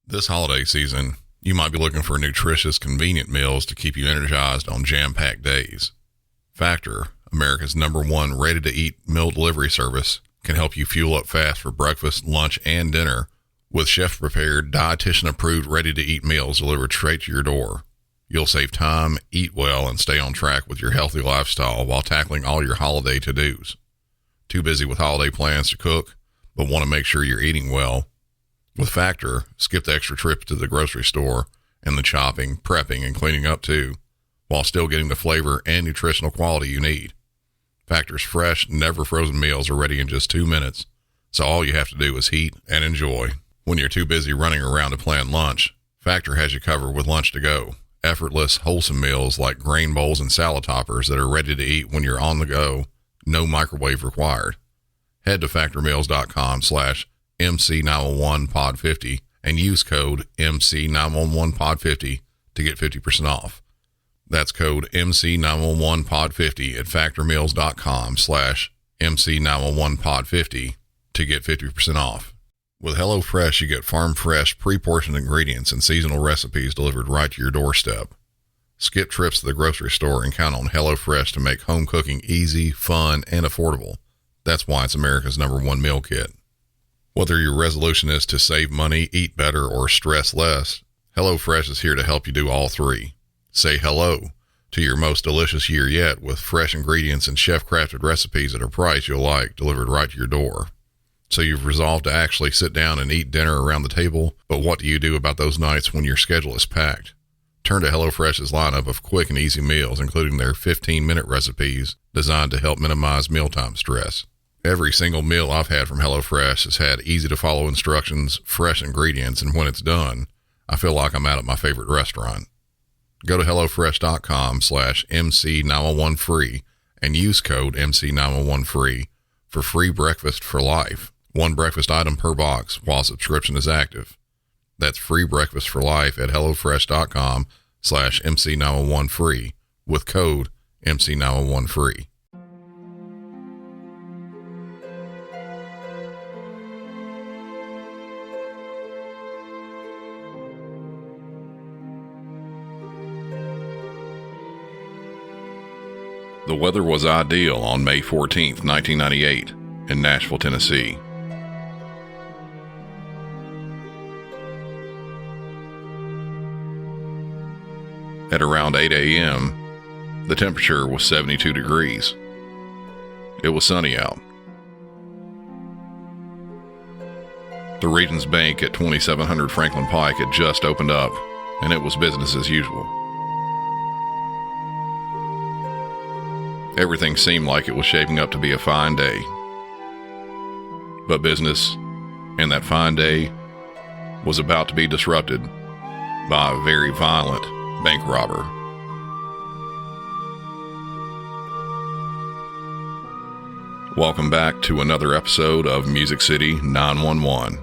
This holiday season, you might be looking for nutritious, convenient meals to keep you energized on jam-packed days. Factor, America's #1 ready-to-eat meal delivery service, can help you fuel up fast for breakfast, lunch, and dinner with chef-prepared, dietitian-approved, ready-to-eat meals delivered straight to your door. You'll save time, eat well, and stay on track with your healthy lifestyle while tackling all your holiday to-dos. Too busy with holiday plans to cook, but want to make sure you're eating well? With Factor, skip the extra trip to the grocery store and the chopping, prepping, and cleaning up too, while still getting the flavor and nutritional quality you need. Factor's fresh, never frozen meals are ready in just 2 minutes, so all you have to do is heat and enjoy. When you're too busy running around to plan lunch, Factor has you covered with lunch to go. Effortless, wholesome meals like grain bowls and salad toppers that are ready to eat when you're on the go, no microwave required. Head to factormeals.com/MC911pod50 and use code MC911pod50 to get 50% off. That's code MC911pod50 at factormeals.com/MC911pod50 to get 50% off. With HelloFresh, you get farm-fresh, pre-portioned ingredients and seasonal recipes delivered right to your doorstep. Skip trips to the grocery store and count on HelloFresh to make home cooking easy, fun, and affordable. That's why it's America's #1 meal kit. Whether your resolution is to save money, eat better, or stress less, HelloFresh is here to help you do all three. Say hello to your most delicious year yet with fresh ingredients and chef-crafted recipes at a price you'll like, delivered right to your door. So you've resolved to actually sit down and eat dinner around the table, but what do you do about those nights when your schedule is packed? Turn to HelloFresh's lineup of quick and easy meals, including their 15-minute recipes designed to help minimize mealtime stress. Every single meal I've had from HelloFresh has had easy-to-follow instructions, fresh ingredients, and when it's done, I feel like I'm out at my favorite restaurant. Go to HelloFresh.com/MC911free and use code MC911free for free breakfast for life. One breakfast item per box while subscription is active. That's free breakfast for life at HelloFresh.com/MC911free with code MC911free. The weather was ideal on May 14th, 1998, in Nashville, Tennessee. At around 8 a.m., the temperature was 72 degrees. It was sunny out. The Regions Bank at 2700 Franklin Pike had just opened up, and it was business as usual. Everything seemed like it was shaping up to be a fine day. But business, and that fine day, was about to be disrupted by a very violent bank robber. Welcome back to another episode of Music City 911.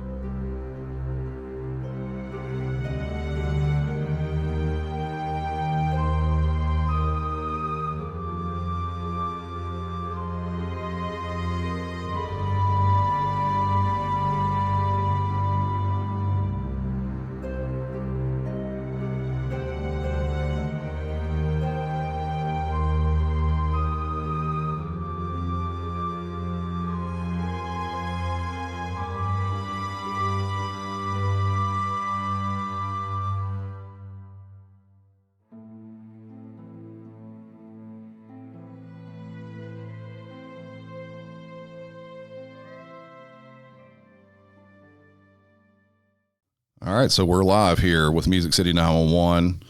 All right, so we're live here with Music City 911.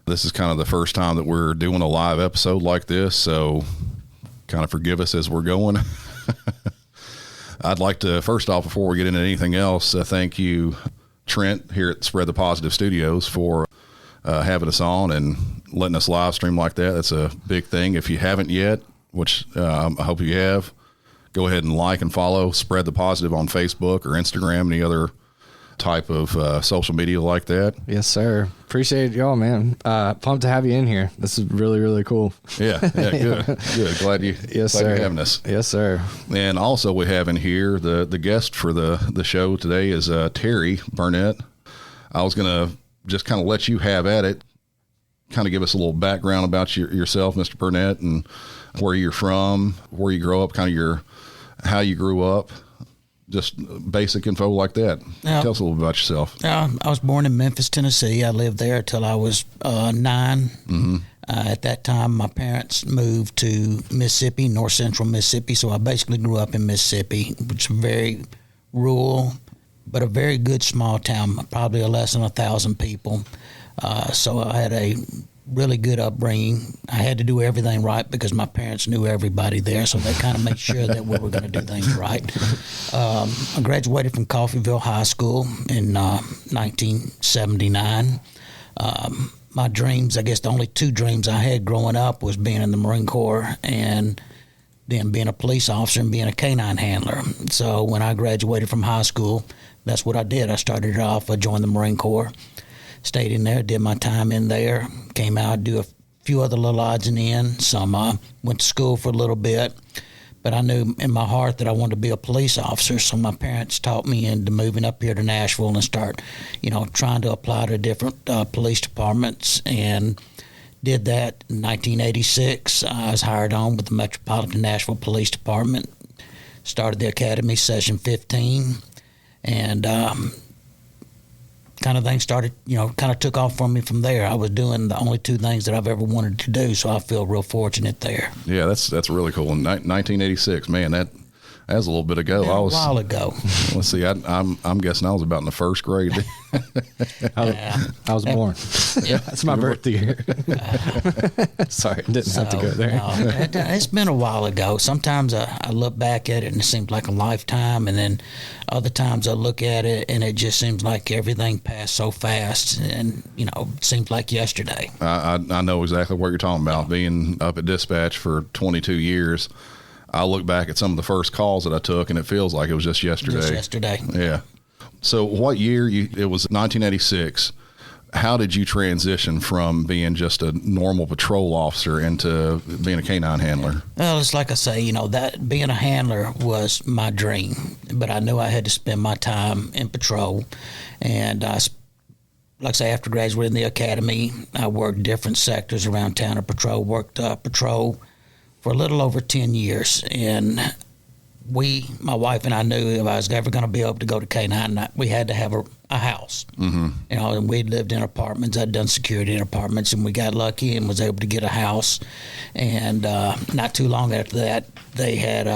This is kind of the first time that we're doing a live episode like this, so kind of forgive us as we're going. I'd like to, first off, before we get into anything else, thank you, Trent, here at Spread the Positive Studios for having us on and letting us live stream like that. That's a big thing. If you haven't yet, which I hope you have, go ahead and like and follow Spread the Positive on Facebook or Instagram, any other type of social media like that. Yes, sir. Appreciate y'all, man. Pumped to have you in here. This is really, really cool. Yeah, good. Glad you're having us. Yes, sir. And also we have in here the guest for the show today is Terry Burnett. I was going to just kind of let you have at it. Kind of give us a little background about yourself, Mr. Burnett, and where you're from, where you grow up, kind of how you grew up, just basic info like that. Tell us a little bit about yourself. I was born in Memphis, Tennessee. I lived there till I was 9. Mm-hmm. At that time, my parents moved to Mississippi, north central Mississippi, so I basically grew up in Mississippi, which is very rural, but a very good small town, probably less than 1,000 people. So I had a really good upbringing. I had to do everything right because my parents knew everybody there, so they kind of made sure that we were going to do things right. I graduated from Coffeyville High School in 1979. My dreams, I guess the only 2 dreams I had growing up was being in the Marine Corps and then being a police officer and being a canine handler. So when I graduated from high school, that's what I did. I started off, I joined the Marine Corps. Stayed in there, did my time in there, came out, do a few other little odds and ends. Some went to school for a little bit, but I knew in my heart that I wanted to be a police officer. So my parents taught me into moving up here to Nashville and start, trying to apply to different police departments, and did that in 1986. I was hired on with the Metropolitan Nashville Police Department, started the academy, session 15, and kind of things started, kind of took off for me from there. I was doing the only 2 things that I've ever wanted to do, so I feel real fortunate there. Yeah, that's really cool. In 1986, man, that was a little bit ago. A while ago. Let's see, I'm guessing I was about in the first grade. I was born. Yeah, that's my birthday year. Sorry, didn't have to go there. It's been a while ago. Sometimes I look back at it and it seems like a lifetime, and then other times I look at it and it just seems like everything passed so fast, and it seems like yesterday. I know exactly what you're talking about. Being up at dispatch for 22 years, I look back at some of the first calls that I took, and it feels like it was just yesterday. Just yesterday. Yeah. So what year, it was 1986, how did you transition from being just a normal patrol officer into being a canine handler? Well, it's like I say, that being a handler was my dream, but I knew I had to spend my time in patrol. And like I say, after graduating the academy, I worked different sectors around town of patrol, worked patrol for a little over 10 years. And my wife and I knew if I was ever going to be able to go to K9, we had to have a house. Mm-hmm. And we'd lived in apartments. I'd done security in apartments, and we got lucky and was able to get a house. And not too long after that, they had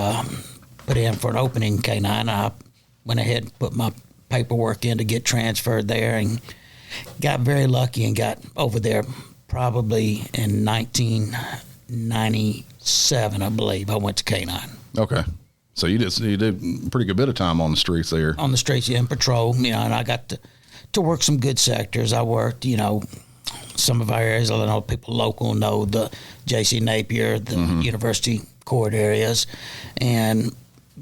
put in for an opening in K9. I went ahead and put my paperwork in to get transferred there, and got very lucky and got over there probably in 1997, I believe. I went to K9. Okay. So you did a pretty good bit of time on the streets there. On the streets, yeah, in patrol, and I got to work some good sectors. I worked, some of our areas, I know people local know the J.C. Napier, the University Court areas, and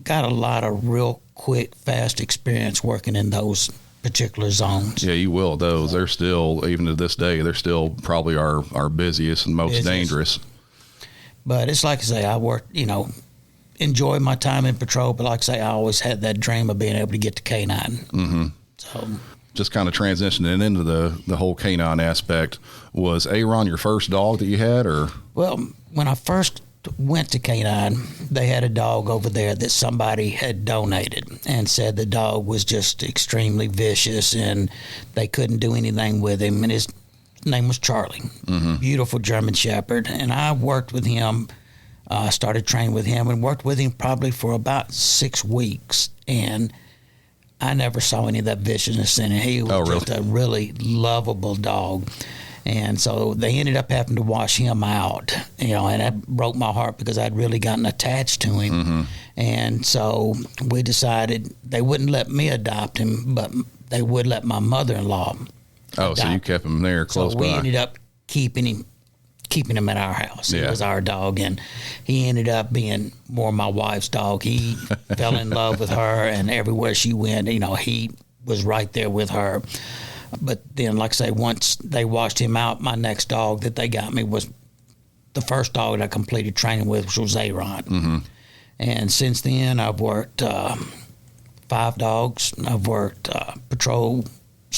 got a lot of real quick, fast experience working in those particular zones. Yeah, you will. Those, they're still, even to this day, they're still probably our busiest and most dangerous. But it's like I say, I worked, enjoy my time in patrol, but like I say, I always had that dream of being able to get to K9. Mm-hmm. So just kind of transitioning into the whole canine aspect. Was Aron your first dog that you had, or? Well, when I first went to K9, they had a dog over there that somebody had donated and said the dog was just extremely vicious and they couldn't do anything with him. And his name was Charlie, beautiful German Shepherd. And I worked with him. Started training with him and worked with him probably for about 6 weeks, and I never saw any of that viciousness in him. He was just a really lovable dog, and so they ended up having to wash him out, and that broke my heart because I'd really gotten attached to him, and so we decided they wouldn't let me adopt him, but they would let my mother-in-law adopt. So you kept him there close by. So we ended up keeping him at our house. Yeah. He was our dog, and he ended up being more my wife's dog. He fell in love with her, and everywhere she went, he was right there with her. But then, like I say, once they washed him out, my next dog that they got me was the first dog that I completed training with, which was Aron. Mm-hmm. And since then, I've worked 5 dogs. I've worked patrol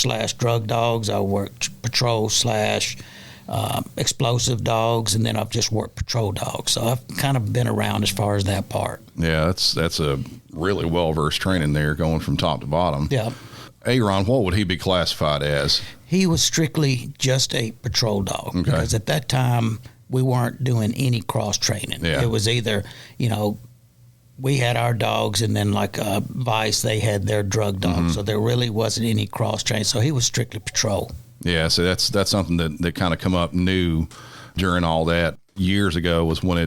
/ drug dogs. I worked patrol / explosive dogs, and then I've just worked patrol dogs. So I've kind of been around as far as that part. Yeah, that's a really well-versed training there, going from top to bottom. Yeah. Aron, what would he be classified as? He was strictly just a patrol dog, because at that time we weren't doing any cross training. Yeah. It was either, we had our dogs, and then like Vice, they had their drug dogs. So there really wasn't any cross training. So he was strictly patrol. Yeah, so that's something that kind of come up new during all that years ago, was when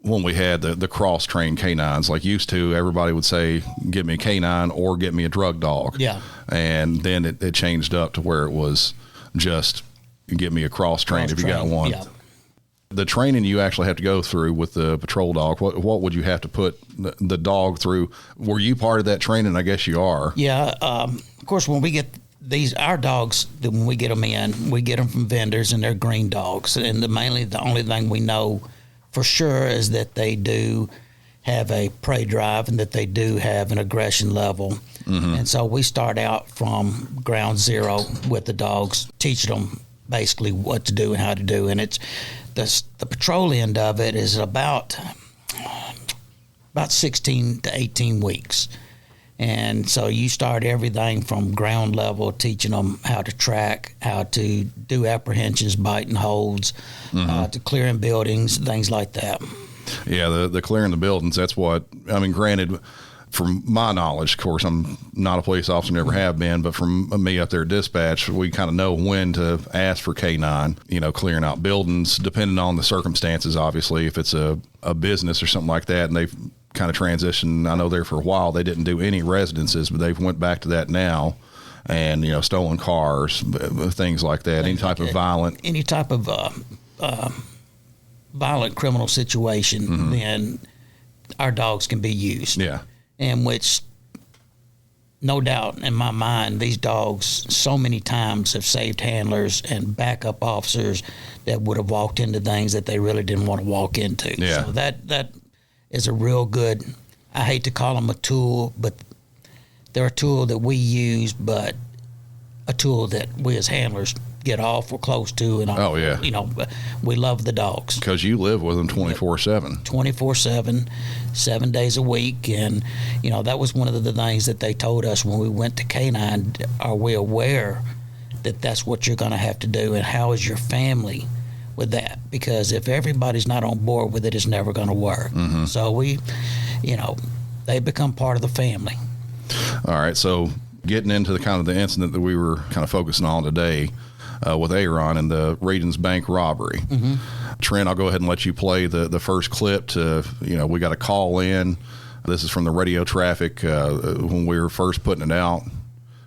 when we had the cross-trained canines. Like used to, everybody would say, get me a canine or get me a drug dog. Yeah. And then it changed up to where it was just get me a cross-trained if you got one. Yeah. The training you actually have to go through with the patrol dog, what would you have to put the dog through? Were you part of that training? I guess you are. Yeah. Of course, when we get our dogs, when we get them in, we get them from vendors, and they're green dogs. And the only thing we know for sure is that they do have a prey drive, and that they do have an aggression level. And so we start out from ground zero with the dogs, teaching them basically what to do and how to do. And it's the patrol end of it is about 16 to 18 weeks. And so you start everything from ground level, teaching them how to track, how to do apprehensions, bite and holds, to clearing buildings, things like that. Yeah, the clearing the buildings, that's what, I mean, granted, from my knowledge, of course, I'm not a police officer, never have been, but from me up there at dispatch, we kind of know when to ask for K9, clearing out buildings, depending on the circumstances, obviously. If it's a business or something like that, and they've kind of transitioned, I know there for a while, they didn't do any residences, but they've went back to that now. And, stolen cars, things like that, any type of violent criminal situation, then our dogs can be used. Yeah. In which, no doubt in my mind, these dogs so many times have saved handlers and backup officers that would have walked into things that they really didn't want to walk into. Yeah. So that is a real good, I hate to call them a tool, but they're a tool that we use, but a tool that we as handlers get off or close to. And oh, yeah. We love the dogs. Because you live with them 24/7. 24/7, 7 days a week. And, that was one of the things that they told us when we went to K9. Are we aware that that's what you're going to have to do? And how is your family with that? Because if everybody's not on board with it, it's never going to work. So they become part of the family. All right. So getting into the incident that we were kind of focusing on today, with Aron and the Regions Bank robbery. Trent, I'll go ahead and let you play the first clip we got a call in. This is from the radio traffic when we were first putting it out.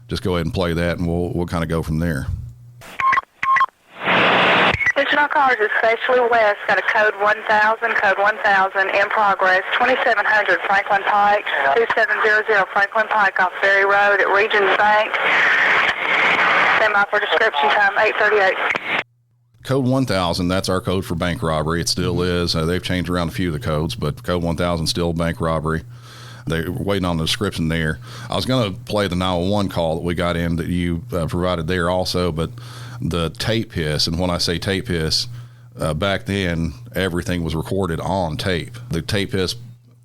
Just go ahead and play that, and we'll kind of go from there. Original cars, especially West, got a code 1000 in progress, 2700 Franklin Pike, 2700 Franklin Pike off Ferry Road at Regions Bank. Semi for description time, 8:38. Code 1000, that's our code for bank robbery. It still is. They've changed around a few of the codes, but code 1000 still bank robbery. They're waiting on the description there. I was going to play the 911 call that we got in that you provided there also, but the tape hiss, and when I say tape hiss, back then everything was recorded on tape. The tape hiss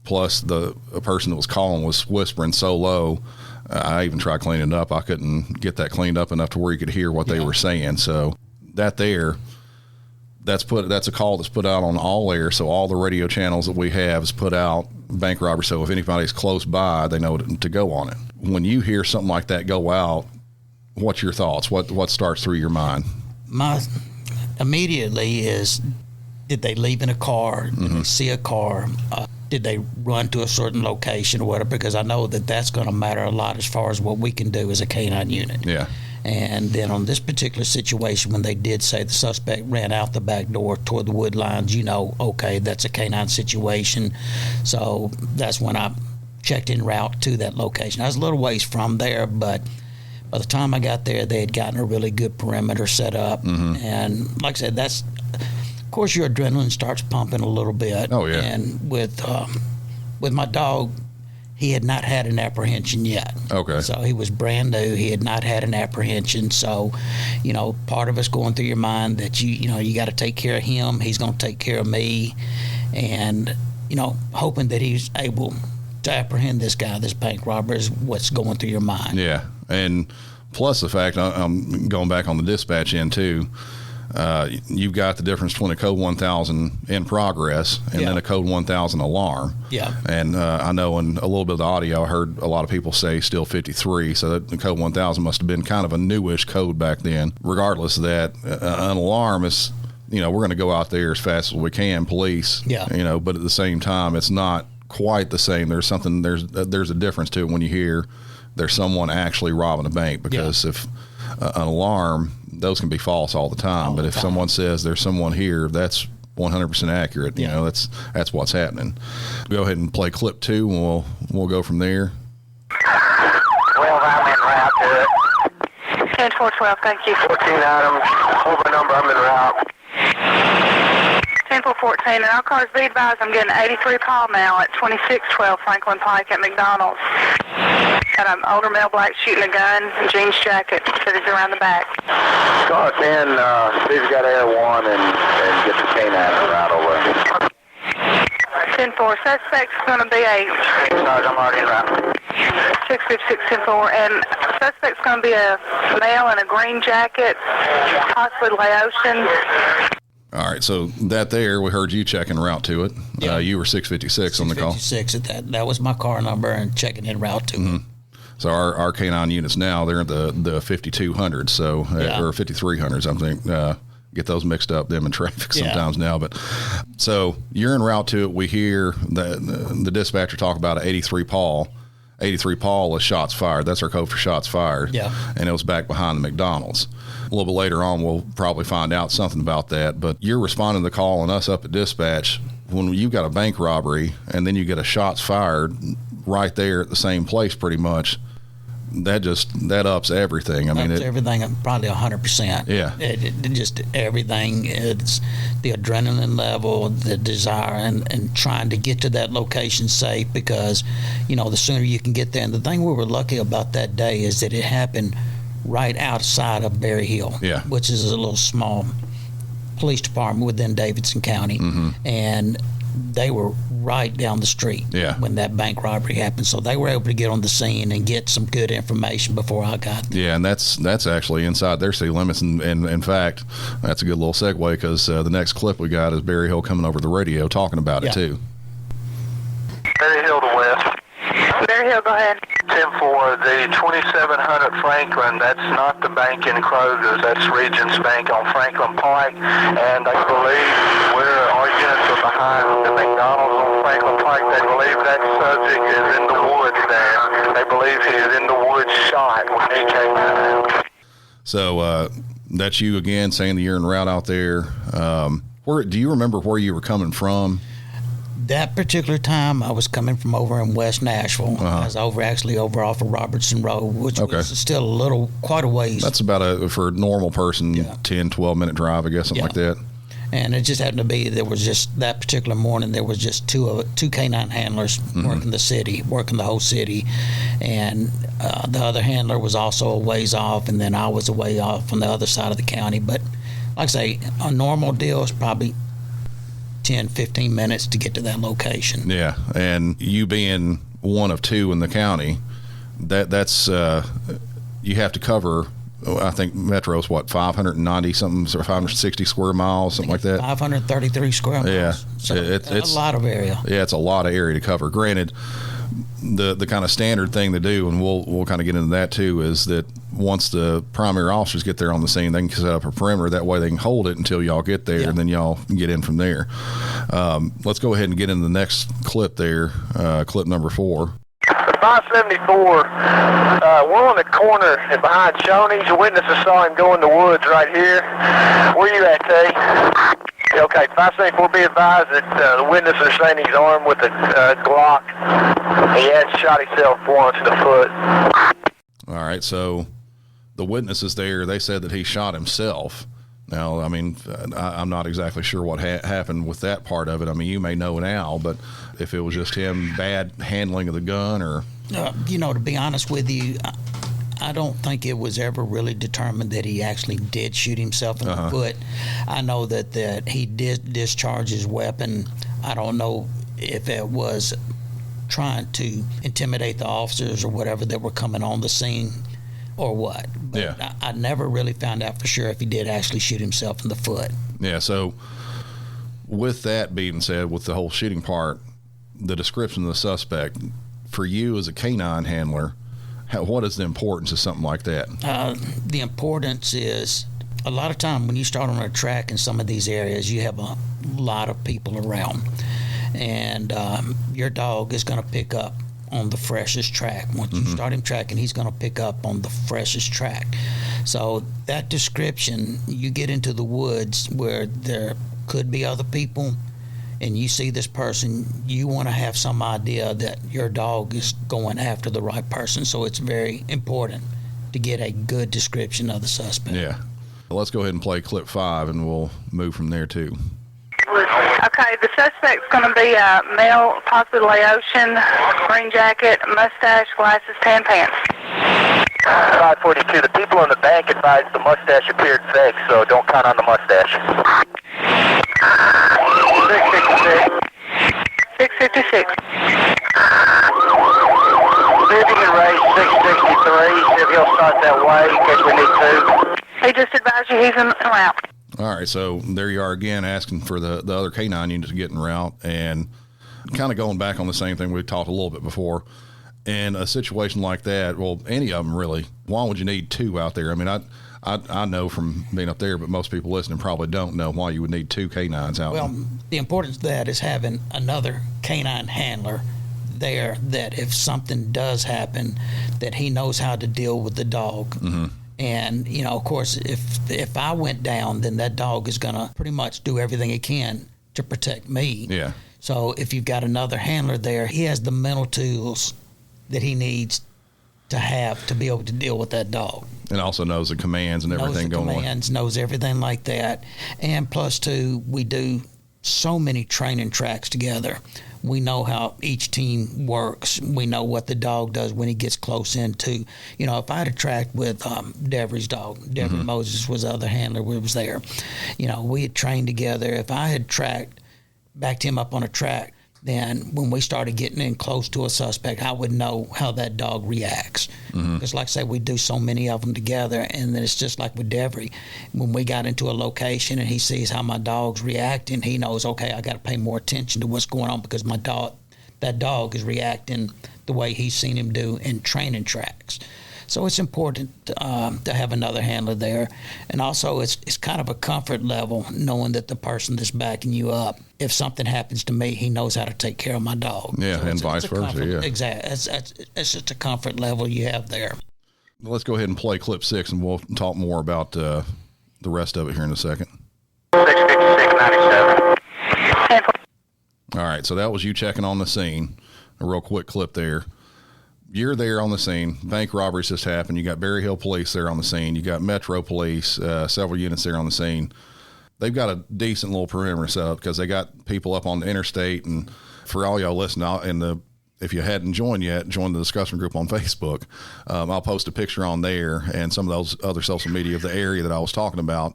plus the person that was calling was whispering so low, I even tried cleaning it up. I couldn't get that cleaned up enough to where you could hear what they were saying. So that's a call that's put out on all air. So all the radio channels that we have is put out bank robbery. So if anybody's close by, they know to go on it. When you hear something like that go out, what's your thoughts? What starts through your mind? My immediately is, did they leave in a car? Did they see a car? Did they run to a certain location or whatever? Because I know that's going to matter a lot as far as what we can do as a K9 unit. Yeah. And then on this particular situation, when they did say the suspect ran out the back door toward the wood lines, okay, that's a K9 situation. So that's when I checked en route to that location. I was a little ways from there, but by the time I got there, they had gotten a really good perimeter set up. And like I said, of course, your adrenaline starts pumping a little bit. Oh, yeah. And with my dog, he had not had an apprehension yet. Okay. So he was brand new. He had not had an apprehension. So, part of us going through your mind that you got to take care of him. He's going to take care of me, and hoping that he's able to apprehend this guy, this bank robber, is what's going through your mind. Yeah, and plus the fact I'm going back on the dispatch end too. You've got the difference between a code 1000 in progress and then a code 1000 alarm. Yeah. And I know in a little bit of the audio, I heard a lot of people say still 53. So that the code 1000 must have been kind of a newish code back then. Regardless of that, an alarm is, we're going to go out there as fast as we can, police. Yeah. But at the same time, it's not quite the same. There's a difference to it when you hear there's someone actually robbing a bank, because if an alarm, those can be false all the time. But if someone says there's someone here, that's 100% accurate. That's what's happening. Go ahead and play clip 2, and we'll go from there. 12, I'm en route to it. 10-4-12, thank you. 14 items, over number, I'm en route. 10-4-14, and all cars be advised, I'm getting 83 call now at 2612 Franklin Pike at McDonald's. Got an older male black shooting a gun, jeans jacket, cities around the back. Car 10, see if you got Air 1 and get the canine route over. 10-4, suspect's going to be a... Sarge, I'm already en route. 656-10-4, and suspect's going to be a male in a green jacket, possibly Laotian. All right, so that there, we heard you checking route to it. Yeah. You were 656 on the call. 656, that was my car number, and checking in route to it. So our K9 units now, they're at the 5200s, so or 5300s. I think get those mixed up, them in traffic sometimes now. But so you're en route to it. We hear the dispatcher talk about an 83 Paul. 83 Paul is shots fired. That's our code for shots fired. Yeah. And it was back behind the McDonald's. A little bit later on, we'll probably find out something about that. But you're responding to the call and us up at dispatch when you've got a bank robbery and then you get a shots fired right there at the same place pretty much. That ups everything. I mean, everything probably 100%. Yeah. It just everything. It's the adrenaline level, the desire, and trying to get to that location safe, because, the sooner you can get there. And the thing we were lucky about that day is that it happened right outside of Berry Hill, which is a little small police department within Davidson County. And they were right down the street when that bank robbery happened. So they were able to get on the scene and get some good information before I got there. Yeah, and that's actually inside their city limits. And in fact, that's a good little segue, because the next clip we got is Berry Hill coming over the radio talking about it too. Berry Hill to west. Berry Hill, go ahead. 10-4, the 2700 Franklin, that's not the bank in Kroger's, that's Regions Bank on Franklin Pike, and I believe our units are behind the McDonald's on Franklin Pike. They believe that subject is in the woods there. They believe he is in the woods shot when he came out. So that's you again saying that you're en route out there. Do you remember where you were coming from? That particular time, I was coming from over in West Nashville. I was over off of Robertson Road, which was still quite a ways. That's about for a normal person, 10, 12-minute drive, I guess, something like that. And it just happened to be there was just that particular morning, there was just two canine handlers working the whole city. And the other handler was also a ways off, and then I was a way off on the other side of the county. But like I say, a normal deal is probably 10, 15 minutes to get to that location. Yeah, and you being one of two in the county, that's you have to cover, I think Metro's 590 something, or 560 square miles, something like that. 533 square miles. Yeah, so it's a lot of area. Yeah, it's a lot of area to cover. Granted, the kind of standard thing to do, and we'll kind of get into that too, is that once the primary officers get there on the scene, they can set up a perimeter. That way they can hold it until y'all get there, and then y'all can get in from there. Let's go ahead and get into the next clip there, clip number 4. 574, we're on the corner behind Shoney's. The witnesses saw him go in the woods right here. Where you at, Tay? Okay, 574, be advised that the witnesses are saying he's armed with a Glock. He has shot himself once in the foot. All right, so the witnesses there, they said that he shot himself. Now, I mean, I'm not exactly sure what happened with that part of it. I mean, you may know now, but if it was just him bad handling of the gun or... to be honest with you, I don't think it was ever really determined that he actually did shoot himself in the foot. I know that he did discharge his weapon. I don't know if it was trying to intimidate the officers or whatever that were coming on the scene or what. But I never really found out for sure if he did actually shoot himself in the foot. Yeah, so with that being said, with the whole shooting part, the description of the suspect, for you as a canine handler, what is the importance of something like that? The importance is a lot of time when you start on a track in some of these areas, you have a lot of people around. And your dog is going to pick up on the freshest track. Once you start him tracking, he's going to pick up on the freshest track. So that description, you get into the woods where there could be other people and you see this person, you want to have some idea that your dog is going after the right person. So it's very important to get a good description of the suspect. Yeah. Well, let's go ahead and play clip 5 and we'll move from there too. Okay, the suspect's going to be a male, possibly Laotian, green jacket, mustache, glasses, tan pants. 542, the people in the bank advised the mustache appeared fake, so don't count on the mustache. 656. Vivian Ray 663, if he'll start that way in case we need to. He just advised you he's en route. All right, so there you are again asking for the other canine unit to get en route, and kind of going back on the same thing we talked a little bit before. In a situation like that, well, any of them really, why would you need 2 out there? I mean, I know from being up there, but most people listening probably don't know why you would need 2 canines out. Well, the importance of that is having another canine handler there that if something does happen, that he knows how to deal with the dog. Mm-hmm. And, of course, if I went down, then that dog is going to pretty much do everything he can to protect me. Yeah. So if you've got another handler there, he has the mental tools that he needs to have to be able to deal with that dog. And also knows the commands and everything going on. Knows everything like that. And plus, too, we do so many training tracks together. We know how each team works. We know what the dog does when he gets close into. If I had a track with Devery's dog, Devery Moses was the other handler who was there. We had trained together. If I had backed him up on a track, then when we started getting in close to a suspect, I would know how that dog reacts. Because like I say, we do so many of them together, and then it's just like with Devery. When we got into a location and he sees how my dog's reacting, he knows, okay, I got to pay more attention to what's going on because that dog is reacting the way he's seen him do in training tracks. So it's important to have another handler there. And also it's kind of a comfort level knowing that the person that's backing you up, if something happens to me, he knows how to take care of my dog. Yeah, so and vice versa, yeah. Exactly. It's just a comfort level you have there. Let's go ahead and play clip 6, and we'll talk more about the rest of it here in a second. 656-97. All right, so that was you checking on the scene. A real quick clip there. You're there on the scene. Bank robberies just happened. You got Berry Hill Police there on the scene. You got Metro Police, several units there on the scene. They've got a decent little perimeter set up because they got people up on the interstate. And for all y'all listening, if you hadn't joined yet, join the discussion group on Facebook. I'll post a picture on there and some of those other social media of the area that I was talking about.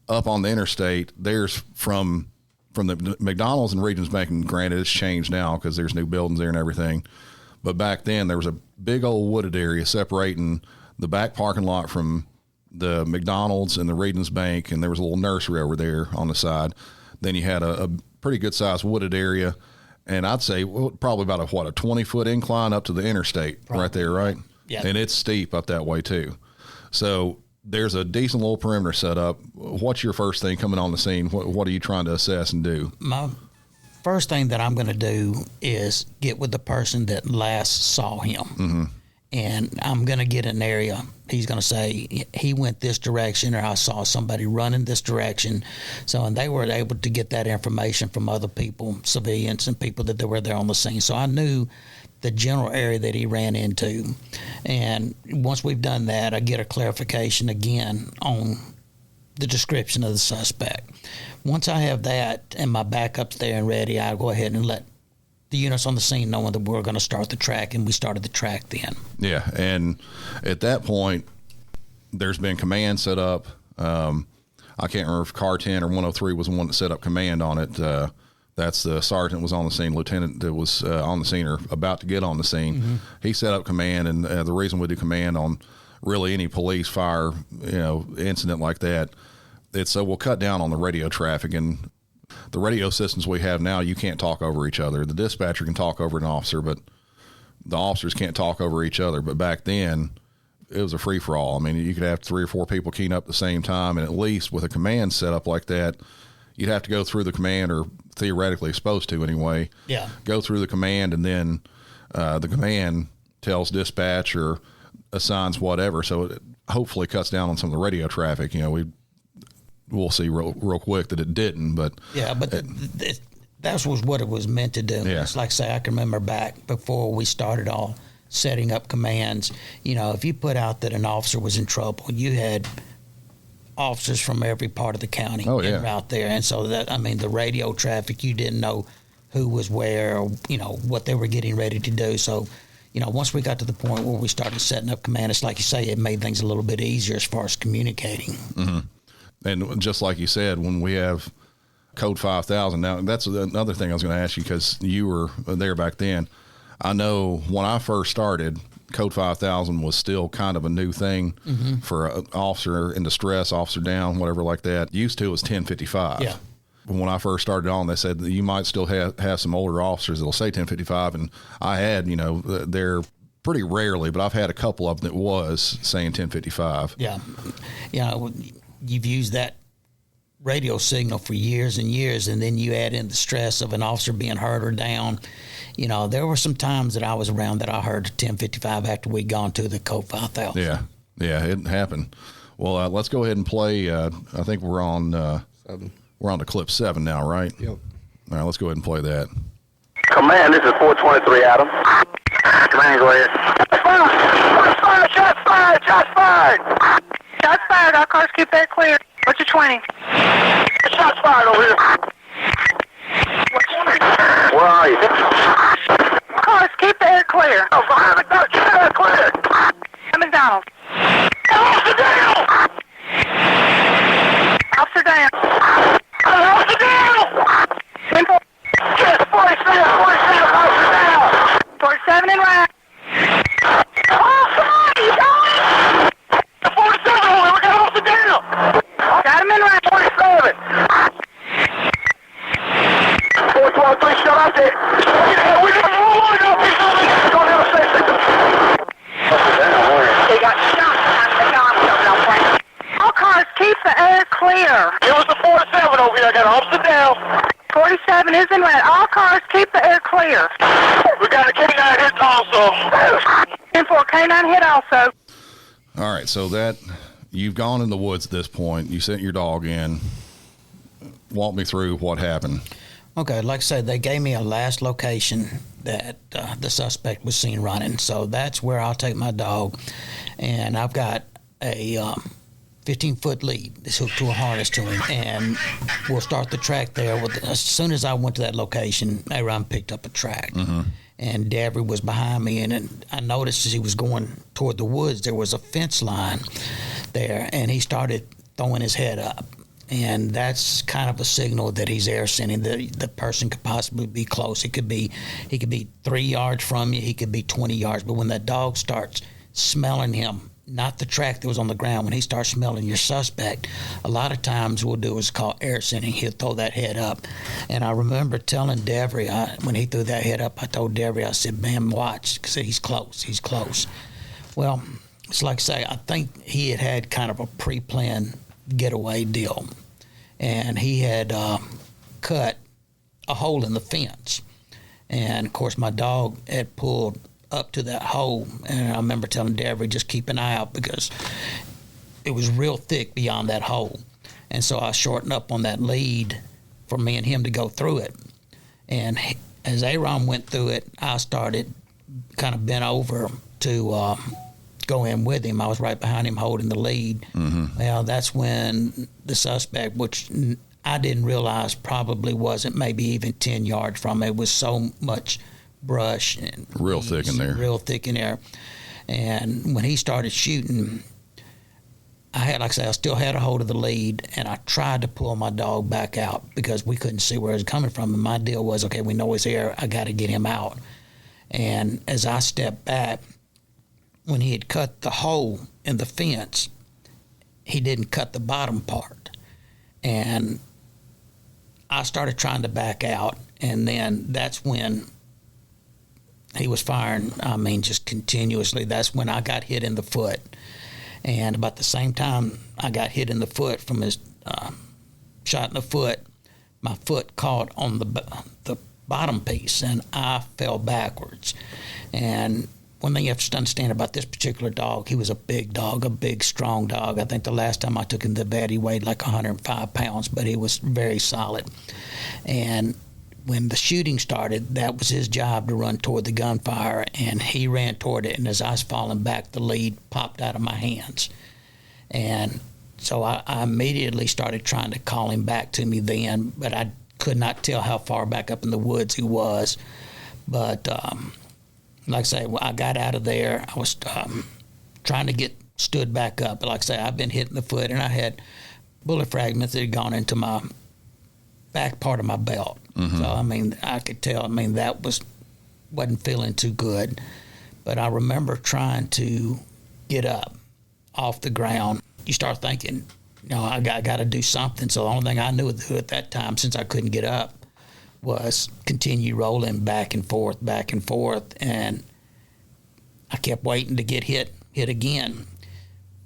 Up on the interstate, there's from the McDonald's and Regions Bank, and granted it's changed now because there's new buildings there and everything. But back then, there was a big old wooded area separating the back parking lot from the McDonald's and the Regions Bank, and there was a little nursery over there on the side. Then you had a pretty good-sized wooded area, and I'd say probably about a 20-foot incline up to the interstate right there, right? Yeah. And it's steep up that way, too. So there's a decent little perimeter set up. What's your first thing coming on the scene? What are you trying to assess and do? My first thing that I'm going to do is get with the person that last saw him. Mm-hmm. And I'm going to get an area. He's going to say, he went this direction, or I saw somebody running this direction. And they were able to get that information from other people, civilians and people that were there on the scene. So I knew the general area that he ran into. And once we've done that, I get a clarification again on the description of the suspect. Once I have that and my backup's there and ready, I go ahead and let the units on the scene know that we're going to start the track, and we started the track then. Yeah, and at that point, there's been command set up. I can't remember if Car 10 or 103 was the one that set up command on it. That's the sergeant was on the scene, lieutenant that was on the scene or about to get on the scene. Mm-hmm. He set up command, and the reason we do command on really any police, fire, incident like that, it's so we'll cut down on the radio traffic. And the radio systems we have now, you can't talk over each other. The dispatcher can talk over an officer, but the officers can't talk over each other. But back then, it was a free-for-all. I mean, you could have 3 or 4 people keying up at the same time, and at least with a command set up like that, you'd have to go through the command, or theoretically supposed to anyway. Yeah. Go through the command, and then the command tells dispatch or assigns whatever. So it hopefully cuts down on some of the radio traffic. We'll see real quick that it didn't, but yeah, but that was what it was meant to do. Yeah. It's like, say, I can remember back before we started all setting up commands. If you put out that an officer was in trouble, you had officers from every part of the county out there, and so the radio traffic, you didn't know who was where, or what they were getting ready to do. So, once we got to the point where we started setting up command, it's like you say, it made things a little bit easier as far as communicating. Mm-hmm. And just like you said, when we have Code 5000, now that's another thing I was going to ask you, because you were there back then. I know when I first started, Code 5000 was still kind of a new thing for an officer in distress, officer down, whatever like that. Used to, it was 1055. Yeah. When I first started on, they said that you might still have some older officers that'll say 1055, and I had, they're pretty rarely, but I've had a couple of them that was saying 1055. Yeah. You've used that radio signal for years and years, and then you add in the stress of an officer being hurt or down. There were some times that I was around that I heard 1055 after we'd gone to the Code 5000. Yeah, it happened. Well, let's go ahead and play. I think we're on 7. We're on to clip 7 now, right? Yep. All right, let's go ahead and play that. Command, this is 423 Adam. Command, go ahead. Shots fired! Shots fired! Shots fired. All cars keep that clear. What's your 20? Shots fired over here. Where are you? Cars, keep the air clear. Oh, behind the car, keep the air clear. At McDonald's. Officer down! Officer down. Officer down! 10-4. Yes, 47, officer down! 47 in right. Oh, somebody, you got it! The 47 over, we got officer down! Got him in right. 47! 423, shut up there! We got one up here! Don't have a safety. Officer down, where? He got shot at McDonald's. All cars, keep the air clear. It was the 47 over here, I got an officer down! 47 is in red. All cars, keep the air clear. We got a K9 hit also. 10-4, K9 hit also. All right, so that you've gone in the woods at this point. You sent your dog in. Walk me through what happened. Okay, like I said, they gave me a last location that the suspect was seen running. So that's where I'll take my dog. And I've got a 15-foot lead that's hooked to a harness to him. And we'll start the track there. As soon as I went to that location, Aron picked up a track. Mm-hmm. And Davry was behind me. And I noticed as he was going toward the woods, there was a fence line there. And he started throwing his head up. And that's kind of a signal that he's air sending. The person could possibly be close. He could be 3 yards from you. He could be 20 yards. But when that dog starts smelling him, not the track that was on the ground, when he starts smelling your suspect, a lot of times we'll do is call air sending. He'll throw that head up. And I remember telling Davry, when he threw that head up, I told Davry, I said, man, watch, because he's close. He's close. Well, it's like I say, I think he had kind of a pre-planned getaway deal. And he had cut a hole in the fence. And, of course, my dog had pulled up to that hole. And I remember telling Davry, just keep an eye out, because it was real thick beyond that hole. And so I shortened up on that lead for me and him to go through it. And as Aron went through it, I started kind of bent over to go in with him. I was right behind him holding the lead. Well, that's when the suspect, which I didn't realize probably wasn't maybe even 10 yards from it. It was so much brush and real thick in there. Real thick in there. And when he started shooting, I had, like I say, I still had a hold of the lead, and I tried to pull my dog back out because we couldn't see where it was coming from. And my deal was, okay, we know he's here. I got to get him out. And as I stepped back, when he had cut the hole in the fence, he didn't cut the bottom part. And I started trying to back out, and then that's when he was firing, I mean, just continuously. That's when I got hit in the foot. And about the same time I got hit in the foot from his shot in the foot, my foot caught on the bottom piece, and I fell backwards. And one thing you have to understand about this particular dog, he was a big dog, a big, strong dog. I think the last time I took him to the vet, he weighed like 105 pounds, but he was very solid. And when the shooting started, that was his job to run toward the gunfire, and he ran toward it. And as I was falling back, the lead popped out of my hands. And so I immediately started trying to call him back to me then, but I could not tell how far back up in the woods he was. But like I say, I got out of there. I was trying to get stood back up. But like I say, I've been hit in the foot, and I had bullet fragments that had gone into my back part of my belt. So, I mean, I could tell, I mean, that wasn't feeling too good. But I remember trying to get up off the ground. You start thinking, you know, I got to do something. So the only thing I knew to do at that time, since I couldn't get up, was continue rolling back and forth. And I kept waiting to get hit again.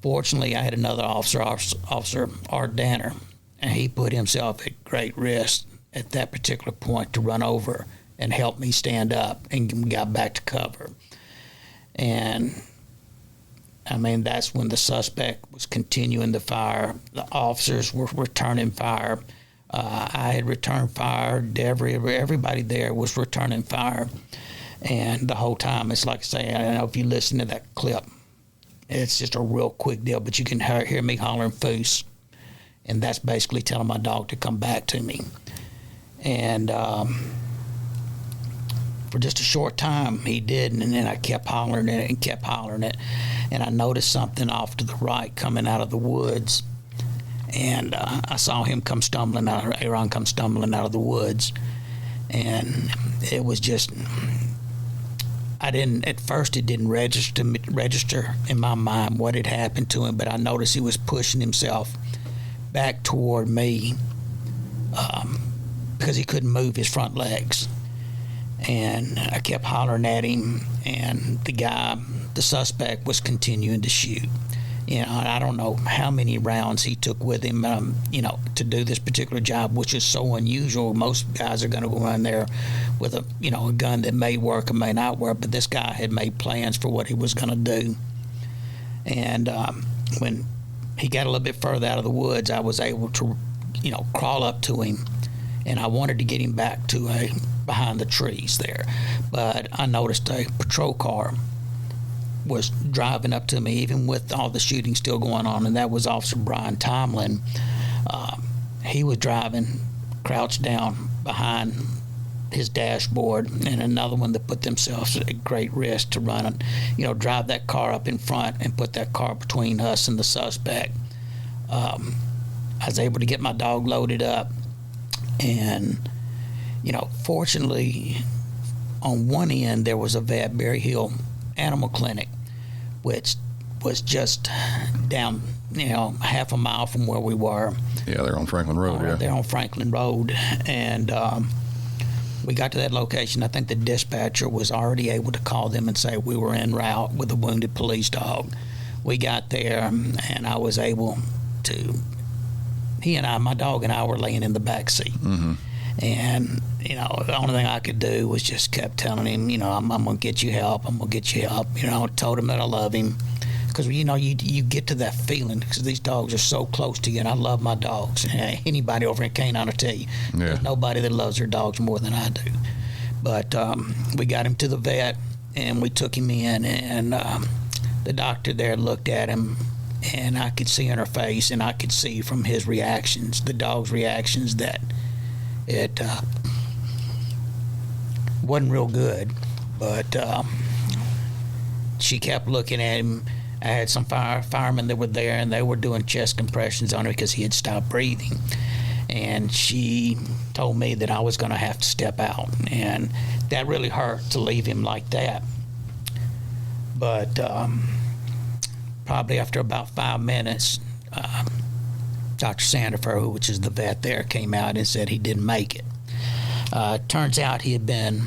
Fortunately, I had another officer, Art Danner, and he put himself at great risk at that particular point to run over and help me stand up, and we got back to cover. And I mean, that's when the suspect was continuing the fire. The officers were returning fire. I had returned fire. Everybody there was returning fire. And the whole time, it's like I say, I don't know if you listen to that clip, it's just a real quick deal, but you can hear me hollering "Foos." And that's basically telling my dog to come back to me. And for just a short time, he did, and then I kept hollering it, and I noticed something off to the right coming out of the woods, and I saw him Aron come stumbling out of the woods, and it was just, at first it didn't register in my mind what had happened to him, but I noticed he was pushing himself back toward me because he couldn't move his front legs. And I kept hollering at him, and the suspect was continuing to shoot. You know, I don't know how many rounds he took with him, to do this particular job, which is so unusual. Most guys are going to go in there with a gun that may work or may not work, but this guy had made plans for what he was going to do. And when he got a little bit further out of the woods, I was able to, crawl up to him, and I wanted to get him back to behind the trees there. But I noticed a patrol car was driving up to me, even with all the shooting still going on, and that was Officer Brian Tomlin. He was driving, crouched down behind his dashboard, and another one that put themselves at great risk to run, drive that car up in front and put that car between us and the suspect. I was able to get my dog loaded up, and fortunately, on one end there was a vet, Berry Hill Animal Clinic, which was just down, half a mile from where we were. Yeah, they're on Franklin Road. Yeah, they're on Franklin Road, and we got to that location. I think the dispatcher was already able to call them and say we were en route with a wounded police dog. We got there, and I was able to. My dog and I were laying in the back seat. Mm-hmm. And, the only thing I could do was just kept telling him, I'm going to get you help. I'm going to get you help. I told him that I love him. Because, you get to that feeling because these dogs are so close to you. And I love my dogs. Anybody over in Canine will tell you. Yeah. There's nobody that loves their dogs more than I do. But we got him to the vet, and we took him in. And the doctor there looked at him, and I could see in her face, and I could see from his reactions, the dog's reactions, that it wasn't real good. But she kept looking at him. I had some firemen that were there, and they were doing chest compressions on him because he had stopped breathing. And she told me that I was going to have to step out, and that really hurt to leave him like that. But probably after about 5 minutes, Dr. Sandifer, which is the vet there, came out and said he didn't make it. Turns out he had been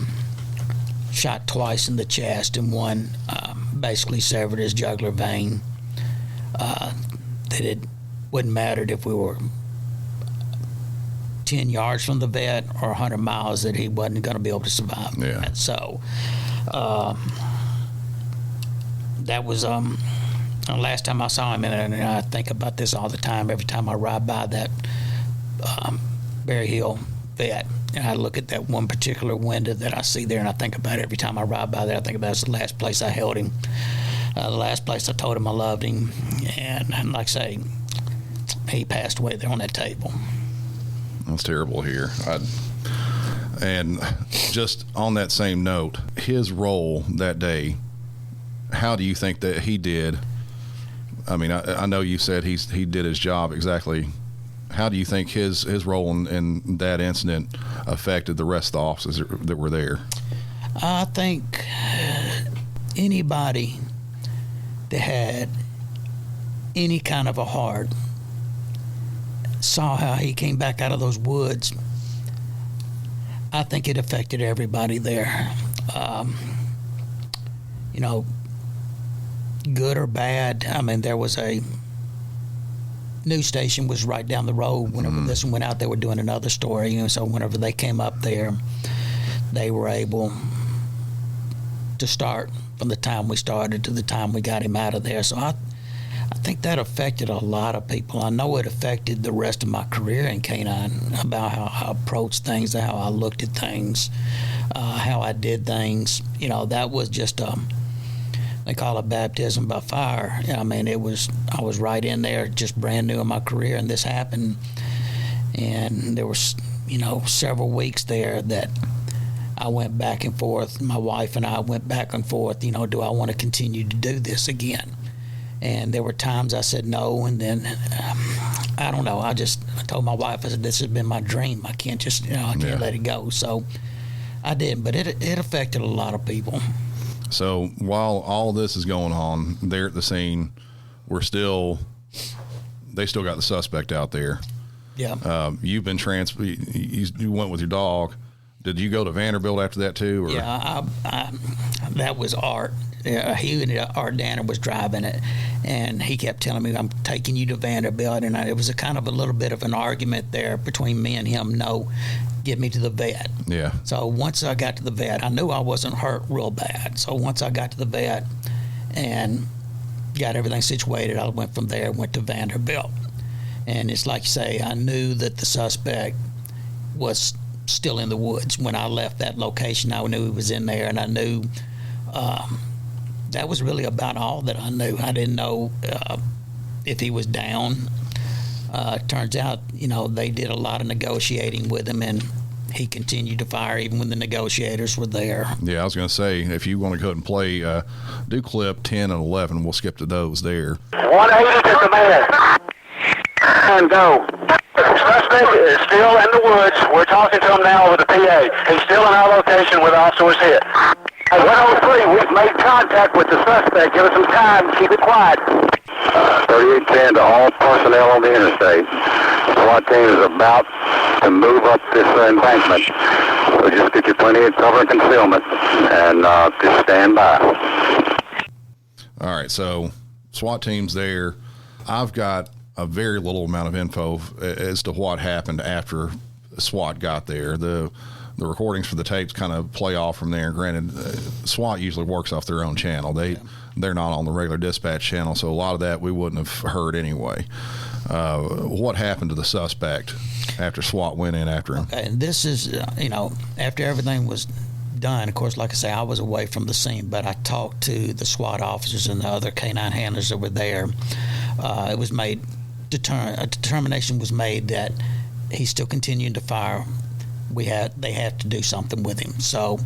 shot twice in the chest, and one basically severed his jugular vein. That it wouldn't matter if we were 10 yards from the vet or 100 miles, that he wasn't going to be able to survive. Yeah. And so that was the last time I saw him, and I think about this all the time. Every time I ride by that Berry Hill vet, and I look at that one particular window that I see there, and I think about it every time I ride by there. I think about it's the last place I held him, the last place I told him I loved him, and like I say, he passed away there on that table. That's terrible here. And just on that same note, his role that day, how do you think that he did? I mean, I know you said he did his job exactly. How do you think his role in that incident affected the rest of the officers that were there? I think anybody that had any kind of a heart saw how he came back out of those woods. I think it affected everybody there. Good or bad. I mean, there was a news station was right down the road. Whenever this one went out, they were doing another story. So whenever they came up there, they were able to start from the time we started to the time we got him out of there. So I think that affected a lot of people. I know it affected the rest of my career in canine, about how I approached things, how I looked at things, how I did things. That was just they call it baptism by fire. I mean, I was right in there, just brand new in my career, and this happened. And there was, several weeks there that I went back and forth. My wife and I went back and forth, do I want to continue to do this again? And there were times I said no, and then I don't know. I told my wife, I said, this has been my dream. I can't just, I can't let it go. So I did, but it affected a lot of people. So while all this is going on, there at the scene, they still got the suspect out there. Yeah. You've been you went with your dog. Did you go to Vanderbilt after that too? Or? Yeah, that was Art. Art Danner was driving it, and he kept telling me, I'm taking you to Vanderbilt, and it was a kind of a little bit of an argument there between me and him. No, get me to the vet. Yeah. So once I got to the vet, I knew I wasn't hurt real bad. So once I got to the vet and got everything situated, I went from there and went to Vanderbilt. And it's like you say, I knew that the suspect was still in the woods. When I left that location, I knew he was in there, and I knew that was really about all that I knew. I didn't know if he was down. Turns out, they did a lot of negotiating with him, and he continued to fire even when the negotiators were there. Yeah, I was going to say, if you want to go ahead and play, do clip 10 and 11. We'll skip to those there. 180 to command. And go. The suspect is still in the woods. We're talking to him now over the PA. He's still in our location where the officer was hit. 103, we've made contact with the suspect. Give us some time. Keep it quiet. 3810 to all personnel on the interstate. SWAT team is about to move up this embankment. So just get you plenty of cover and concealment, and just stand by. All right, so SWAT team's there. I've got a very little amount of info as to what happened after SWAT got there. The recordings for the tapes kind of play off from there. Granted, SWAT usually works off their own channel. They're not on the regular dispatch channel, so a lot of that we wouldn't have heard anyway. What happened to the suspect after SWAT went in after him? Okay, and this is, after everything was done, of course, like I say, I was away from the scene, but I talked to the SWAT officers and the other canine handlers that were there. It was made, a determination was made that he's still continuing to fire. They have to do something with him. So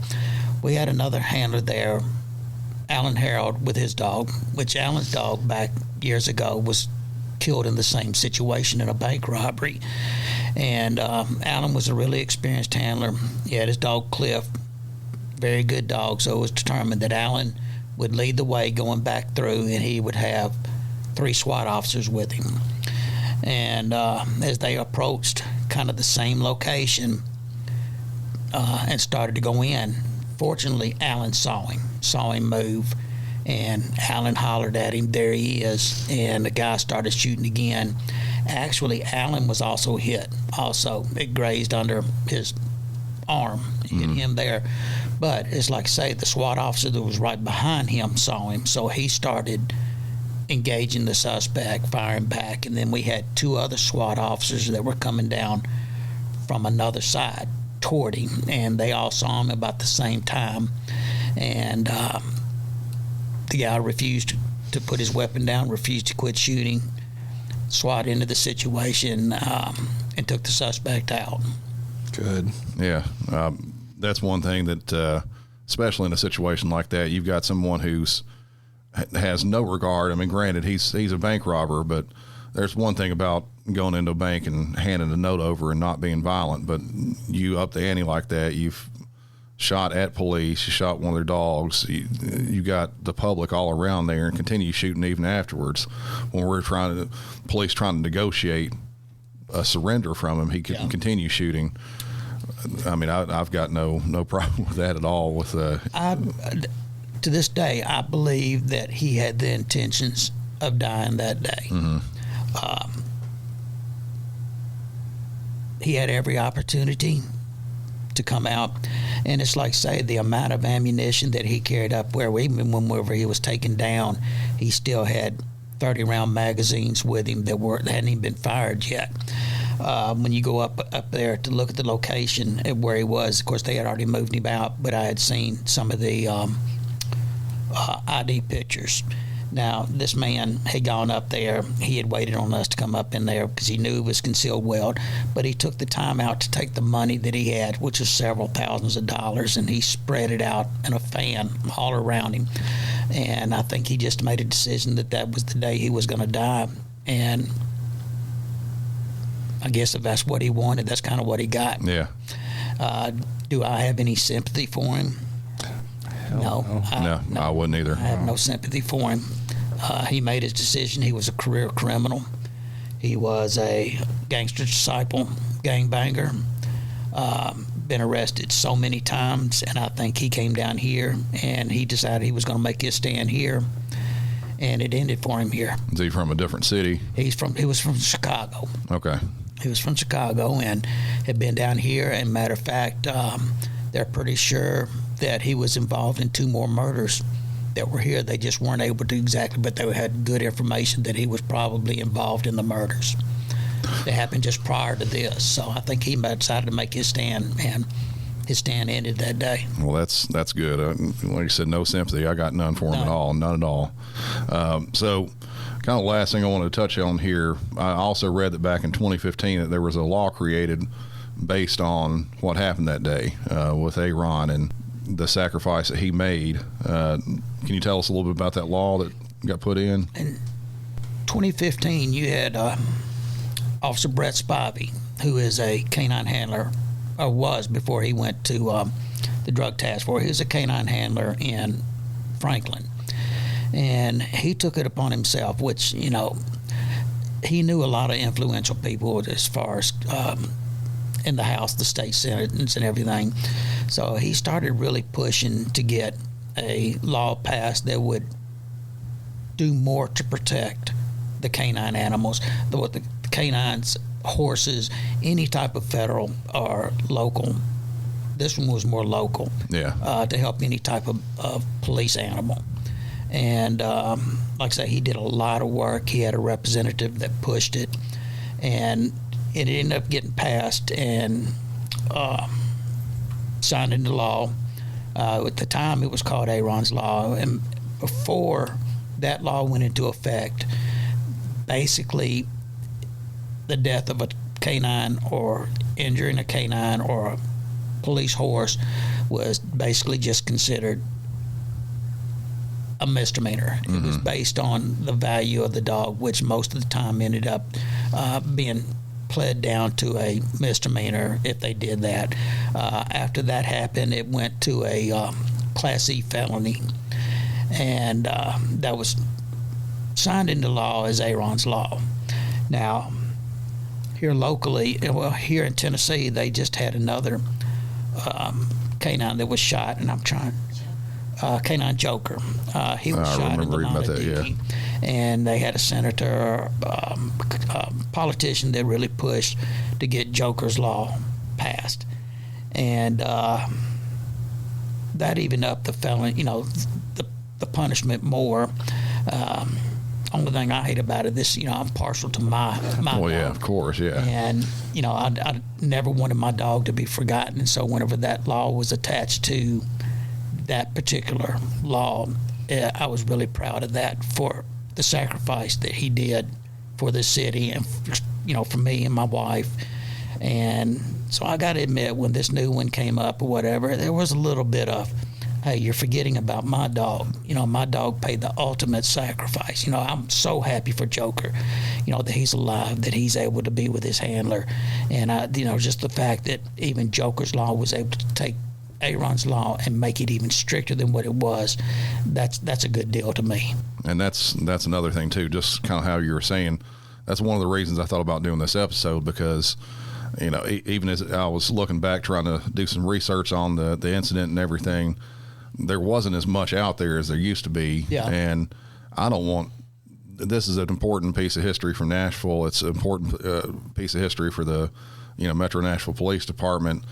we had another handler there, Alan Harold, with his dog, which Alan's dog back years ago was killed in the same situation in a bank robbery. And Alan was a really experienced handler. He had his dog Cliff, very good dog. So it was determined that Alan would lead the way going back through, and he would have 3 SWAT officers with him. And as they approached kind of the same location and started to go in, fortunately Alan saw him move, and Alan hollered at him, "There he is," and the guy started shooting again. Actually, Alan was also hit. Also, it grazed under his arm, hit him there. But it's like I say, the SWAT officer that was right behind him saw him, so he started engaging the suspect, firing back, and then we had 2 other SWAT officers that were coming down from another side toward him, and they all saw him about the same time. And the guy refused to put his weapon down, refused to quit shooting. SWAT into the situation and took the suspect out. Good. Yeah. That's one thing that, especially in a situation like that, you've got someone has no regard. I mean, granted, he's a bank robber, but there's one thing about going into a bank and handing a note over and not being violent, but you up the ante like that, you've shot at police, you shot one of their dogs, you got the public all around there and continue shooting even afterwards. When we're police trying to negotiate a surrender from him, he can continue shooting. I mean, I've got no problem with that at all. With to this day, I believe that he had the intentions of dying that day. Mm-hmm. He had every opportunity to come out, and it's like, say, the amount of ammunition that he carried up, where even whenever he was taken down, he still had 30-round magazines with him that hadn't even been fired yet. When you go up there to look at the location where he was, of course, they had already moved him out, but I had seen some of the ID pictures. Now, this man had gone up there. He had waited on us to come up in there because he knew it was concealed weld, but he took the time out to take the money that he had, which was several thousands of dollars, and he spread it out in a fan all around him. And I think he just made a decision that was the day he was going to die. And I guess if that's what he wanted, that's kind of what he got. Yeah. Do I have any sympathy for him? No, I wouldn't either. I have no sympathy for him. He made his decision. He was a career criminal. He was a gangster disciple, gangbanger. Been arrested so many times, and I think he came down here and he decided he was going to make his stand here, and it ended for him here. Is he from a different city? He was from Chicago. Okay. He was from Chicago and had been down here. And matter of fact, they're pretty sure that he was involved in 2 more murders that were here. They just weren't able to exactly, but they had good information that he was probably involved in the murders. They happened just prior to this. So I think he decided to make his stand, and his stand ended that day. Well, that's good. Like I said, no sympathy. I got none for him at all. None at all. So kind of last thing I wanted to touch on here, I also read that back in 2015 that there was a law created based on what happened that day with Aron and the sacrifice that he made. Can you tell us a little bit about that law that got put in? In 2015, you had Officer Brett Spivey, who is a canine handler, or was before he went to the drug task force. He was a canine handler in Franklin. And he took it upon himself, which, he knew a lot of influential people as far as in the House, the state senators and everything. So he started really pushing to get a law passed that would do more to protect the canine animals, the canines, horses, any type of federal or local. This one was more local. Yeah. To help any type of police animal. And like I say, he did a lot of work. He had a representative that pushed it, and it ended up getting passed and signed into law. At the time, it was called Aron's Law, and before that law went into effect, basically the death of a canine or injuring a canine or a police horse was basically just considered a misdemeanor. It was based on the value of the dog, which most of the time ended up being pled down to a misdemeanor if they did that. After that happened, it went to a Class E felony, and that was signed into law as Aron's Law. Now, here locally, well, here in Tennessee, they just had another canine that was shot, and canine Joker. He was shot in the line of duty. And they had a senator, politician that really pushed to get Joker's Law passed. And that even upped the felony, the punishment more. Only thing I hate about it, I'm partial to my dog. Yeah, of course, yeah. And, I never wanted my dog to be forgotten. And so whenever that law was attached to that particular law, I was really proud of that for the sacrifice that he did for the city and, for me and my wife. And so I got to admit, when this new one came up or whatever, there was a little bit of, hey, you're forgetting about my dog. My dog paid the ultimate sacrifice. I'm so happy for Joker, that he's alive, that he's able to be with his handler. And, just the fact that even Joker's Law was able to take Aron's Law and make it even stricter than what it was, that's a good deal to me. And that's another thing, too, just kind of how you were saying. That's one of the reasons I thought about doing this episode, because even as I was looking back trying to do some research on the incident and everything, there wasn't as much out there as there used to be. Yeah. And I don't want – this is an important piece of history for Nashville. It's an important piece of history for the Metro Nashville Police Department.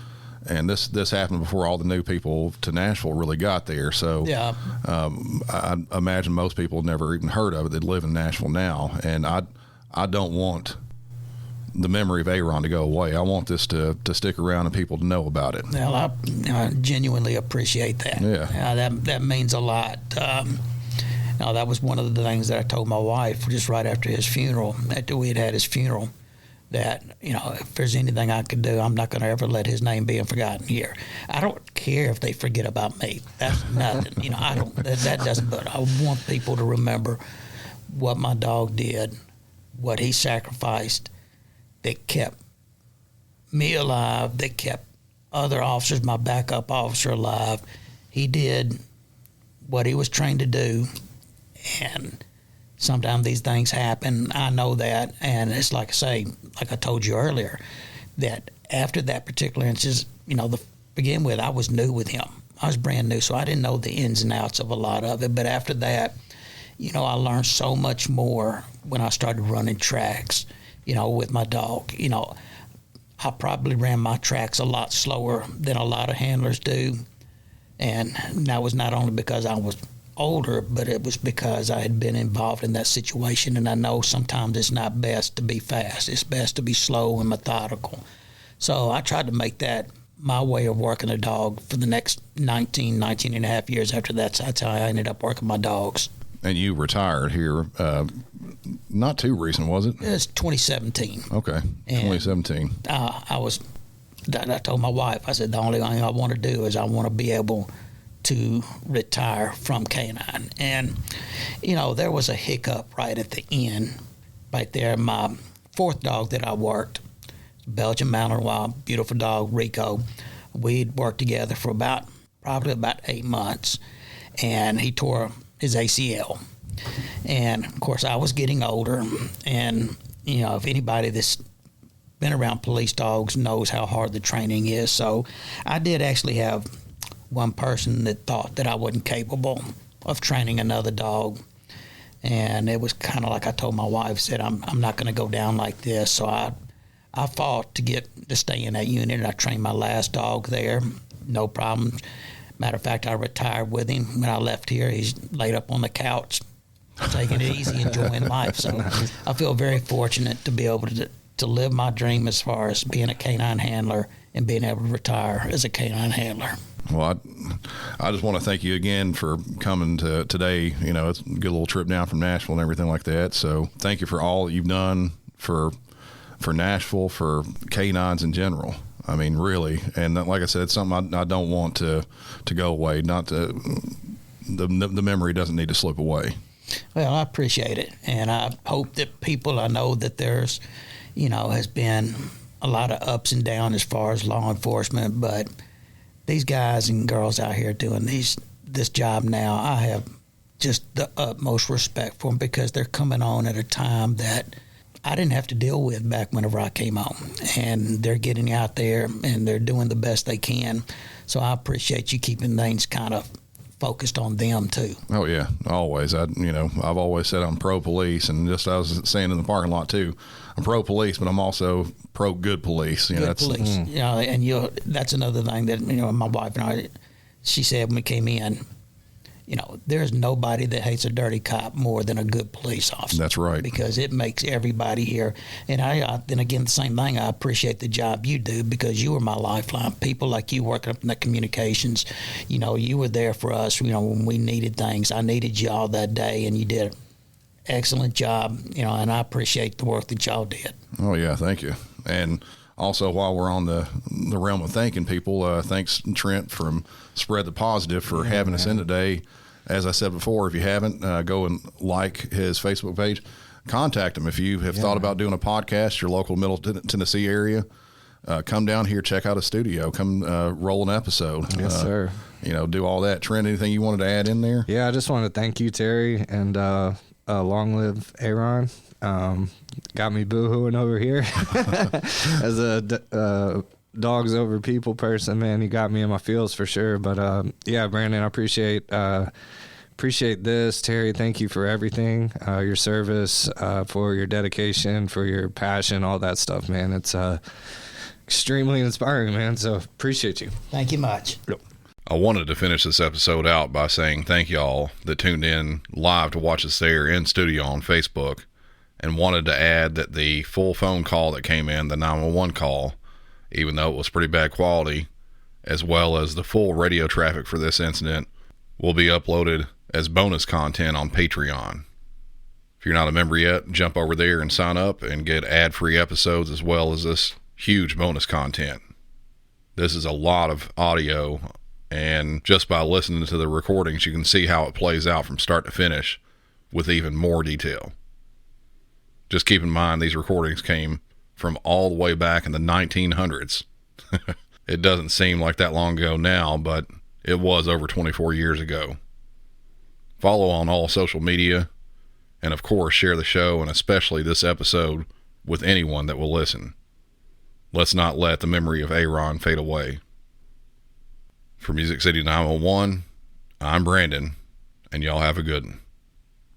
And this happened before all the new people to Nashville really got there. So yeah. I imagine most people never even heard of it that live in Nashville now. And I don't want the memory of Aron to go away. I want this to stick around and people to know about it. Well, I genuinely appreciate that. Yeah. That means a lot. That was one of the things that I told my wife just right after his funeral, after we had his funeral, that, if there's anything I could do, I'm not going to ever let his name be forgotten here. I don't care if they forget about me. That's nothing. I don't, that doesn't, but I want people to remember what my dog did, what he sacrificed, that kept me alive, that kept other officers, my backup officer, alive. He did what he was trained to do, and sometimes these things happen. I know that, and it's like I say, like I told you earlier, that after that particular incident, to begin with, I was new with him. I was brand new, so I didn't know the ins and outs of a lot of it. But after that, I learned so much more when I started running tracks, with my dog. I probably ran my tracks a lot slower than a lot of handlers do. And that was not only because I was older, but it was because I had been involved in that situation. And I know sometimes it's not best to be fast. It's best to be slow and methodical. So I tried to make that my way of working a dog for the next 19 and a half years after that. So that's how I ended up working my dogs. And you retired here not too recent, was it? It's 2017. Okay, 2017. I told my wife, I said, the only thing I want to do is I want to be able to retire from canine. And, there was a hiccup right at the end, right there. My fourth dog that I worked, Belgian Malinois, beautiful dog, Rico. We'd worked together for probably about 8 months, and he tore his ACL. And of course I was getting older, and if anybody that's been around police dogs knows how hard the training is. So I did actually have one person that thought that I wasn't capable of training another dog, and it was kind of like I told my wife, said I'm not going to go down like this. So I fought to stay in that unit, and I trained my last dog there, no problem. Matter of fact, I retired with him. When I left here, he's laid up on the couch, taking it easy, enjoying life. So I feel very fortunate to be able to to live my dream as far as being a canine handler and being able to retire as a canine handler. Well, I just want to thank you again for coming to today. You know, it's a good little trip down from Nashville and everything like that. So thank you for all that you've done for Nashville, for canines in general. I mean, really. And like I said, it's something I don't want to go away. Not to, the memory doesn't need to slip away. Well, I appreciate it. And I hope that people, I know that there's, has been a lot of ups and downs as far as law enforcement, but these guys and girls out here doing this job now, I have just the utmost respect for them because they're coming on at a time that I didn't have to deal with back whenever I came on. And they're getting out there and they're doing the best they can. So I appreciate you keeping things kind of focused on them too. Oh yeah, always. I've always said I'm pro police, and just I was saying in the parking lot too, I'm pro police, but I'm also pro good police. Good police. And that's another thing that my wife and I, she said when we came in, there's nobody that hates a dirty cop more than a good police officer. That's right. Because it makes everybody here. And then again, the same thing, I appreciate the job you do because you were my lifeline. People like you working up in the communications, you were there for us, when we needed things. I needed you all that day, and you did an excellent job, and I appreciate the work that y'all did. Oh, yeah, thank you. And also, while we're on the realm of thanking people, thanks, Trent, from Spread the Positive for having us in today. As I said before, if you haven't, go and like his Facebook page. Contact him if you have thought about doing a podcast, your local Middle Tennessee area. Come down here, check out a studio, come roll an episode. Yes, sir. Do all that. Trent, anything you wanted to add in there? Yeah, I just want to thank you, Terry, and long live Aron. Got me boo-hooing over here. As a dogs over people person, man, you got me in my feels for sure. But yeah, Brandon, I appreciate this. Terry, thank you for everything, your service, for your dedication, for your passion, all that stuff, man. It's extremely inspiring, man. So appreciate you. Thank you much. Yep. I wanted to finish this episode out by saying thank y'all that tuned in live to watch us there in studio on Facebook, and wanted to add that the full phone call that came in, the 911 call, even though it was pretty bad quality, as well as the full radio traffic for this incident, will be uploaded as bonus content on Patreon. If you're not a member yet, jump over there and sign up and get ad-free episodes as well as this huge bonus content. This is a lot of audio, and just by listening to the recordings, you can see how it plays out from start to finish with even more detail. Just keep in mind, these recordings came from all the way back in the 1900s. It doesn't seem like that long ago now, but it was over 24 years ago. Follow on all social media, and of course share the show, and especially this episode, with anyone that will listen. Let's not let the memory of Aron fade away. For Music City 911, I'm Brandon, and y'all have a good one.